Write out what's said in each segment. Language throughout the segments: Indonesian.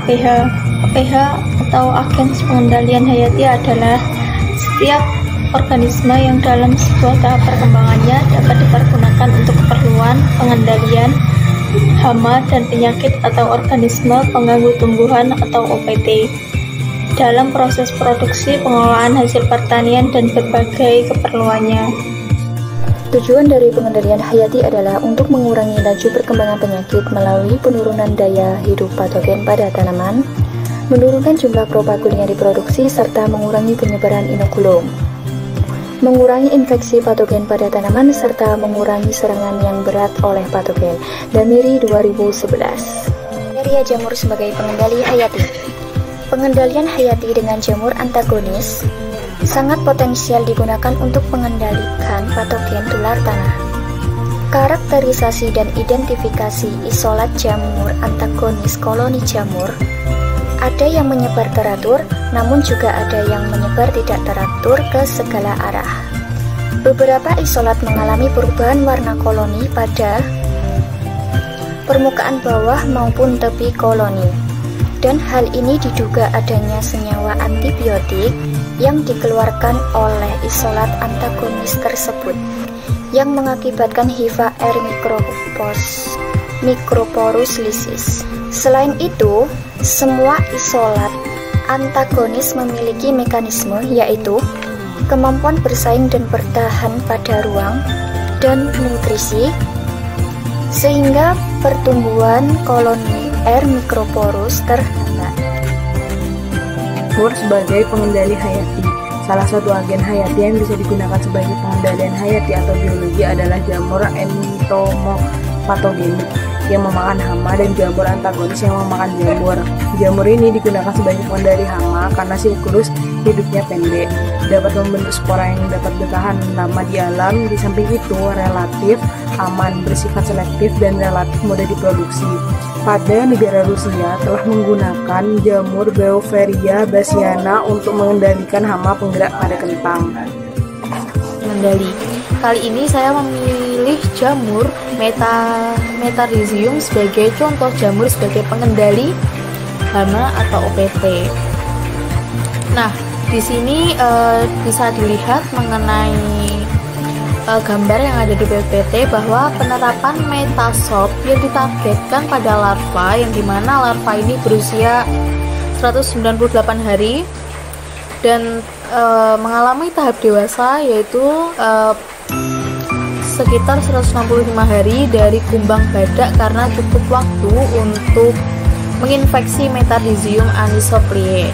APH. APH atau agens pengendalian hayati adalah setiap organisme yang dalam sebuah tahap perkembangannya dapat dipergunakan untuk keperluan pengendalian hama dan penyakit atau organisme pengganggu tumbuhan atau OPT dalam proses produksi, pengelolaan hasil pertanian, dan berbagai keperluannya. Tujuan dari pengendalian hayati adalah untuk mengurangi laju perkembangan penyakit melalui penurunan daya hidup patogen pada tanaman, menurunkan jumlah propagul yang diproduksi, serta mengurangi penyebaran inokulum, mengurangi infeksi patogen pada tanaman, serta mengurangi serangan yang berat oleh patogen. Damiri 2011. Kriteria jamur sebagai pengendali hayati. Pengendalian hayati dengan jamur antagonis sangat potensial digunakan untuk mengendalikan patogen tular tanah. Karakterisasi dan identifikasi isolat jamur antagonis koloni jamur. Ada yang menyebar teratur, namun juga ada yang menyebar tidak teratur ke segala arah. Beberapa isolat mengalami perubahan warna koloni pada permukaan bawah maupun tepi koloni, dan hal ini diduga adanya senyawa antibiotik yang dikeluarkan oleh isolat antagonis tersebut, yang mengakibatkan hifa R. microporus lysis. Selain itu, semua isolat antagonis memiliki mekanisme, yaitu kemampuan bersaing dan bertahan pada ruang dan nutrisi, sehingga pertumbuhan koloni R. microporus terhambat. Jamur sebagai pengendali hayati. Salah satu agen hayati yang bisa digunakan sebagai pengendalian hayati atau biologi adalah jamur entomopatogenik yang memakan hama dan jamur antagonis yang memakan jamur. Jamur ini digunakan sebagai pengendali hama karena siklus hidupnya pendek, dapat membentuk spora yang dapat bertahan lama di alam. Di samping itu, relatif aman, bersifat selektif, dan relatif mudah diproduksi. Pada negara Rusia telah menggunakan jamur Beauveria bassiana untuk mengendalikan hama penggerak pada kentang. Mengendali. Kali ini saya memilih jamur Metarhizium sebagai contoh jamur sebagai pengendali hama atau OPT. Nah, di sini bisa dilihat mengenai gambar yang ada di PPT bahwa penerapan metasop yang ditargetkan pada larva, yang dimana larva ini berusia 198 hari dan mengalami tahap dewasa, yaitu sekitar 165 hari dari kumbang badak, karena cukup waktu untuk menginfeksi Metarhizium anisopliae.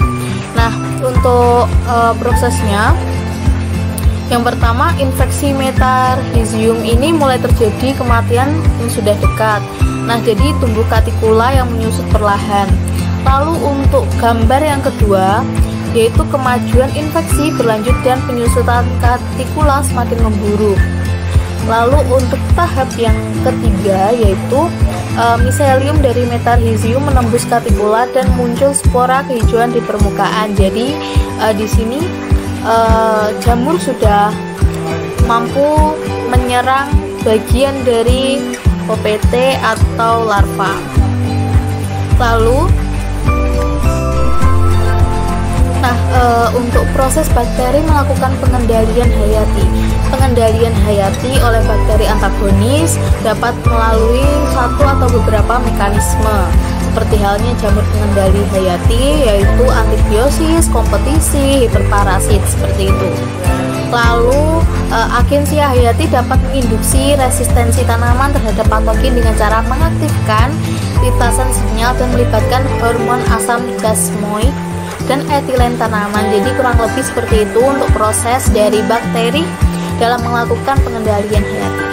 Nah, untuk prosesnya, yang pertama, infeksi Metarhizium ini mulai terjadi kematian yang sudah dekat. Nah, jadi tumbuh katikula yang menyusut perlahan. Lalu untuk gambar yang kedua, yaitu kemajuan infeksi berlanjut dan penyusutan katikula semakin memburuk. Lalu untuk tahap yang ketiga, yaitu miselium dari Metarhizium menembus katikula dan muncul spora kehijauan di permukaan. Jadi di sini jamur sudah mampu menyerang bagian dari OPT atau larva. Lalu, untuk proses bakteri melakukan pengendalian hayati. Pengendalian hayati oleh bakteri antagonis dapat melalui satu atau beberapa mekanisme, seperti halnya jamur pengendali hayati, yaitu antibiosis, kompetisi, hiperparasit, seperti itu. Lalu, agensia hayati dapat menginduksi resistensi tanaman terhadap patogen dengan cara mengaktifkan lintasan sinyal dan melibatkan hormon asam plasmoid dan etilen tanaman. Jadi kurang lebih seperti itu untuk proses dari bakteri dalam melakukan pengendalian hayati.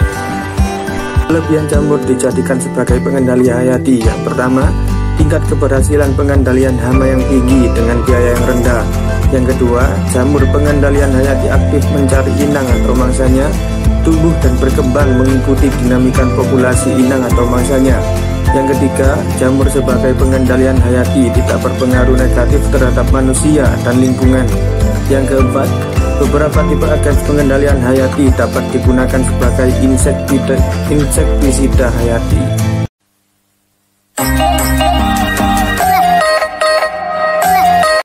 Kelebihan jamur dijadikan sebagai pengendali hayati. Yang pertama, tingkat keberhasilan pengendalian hama yang tinggi dengan biaya yang rendah. Yang kedua, jamur pengendalian hayati aktif mencari inang atau mangsanya, tumbuh dan berkembang mengikuti dinamika populasi inang atau mangsanya. Yang ketiga, jamur sebagai pengendalian hayati tidak berpengaruh negatif terhadap manusia dan lingkungan. Yang keempat, beberapa tipe agens pengendalian hayati dapat digunakan sebagai insektisida hayati.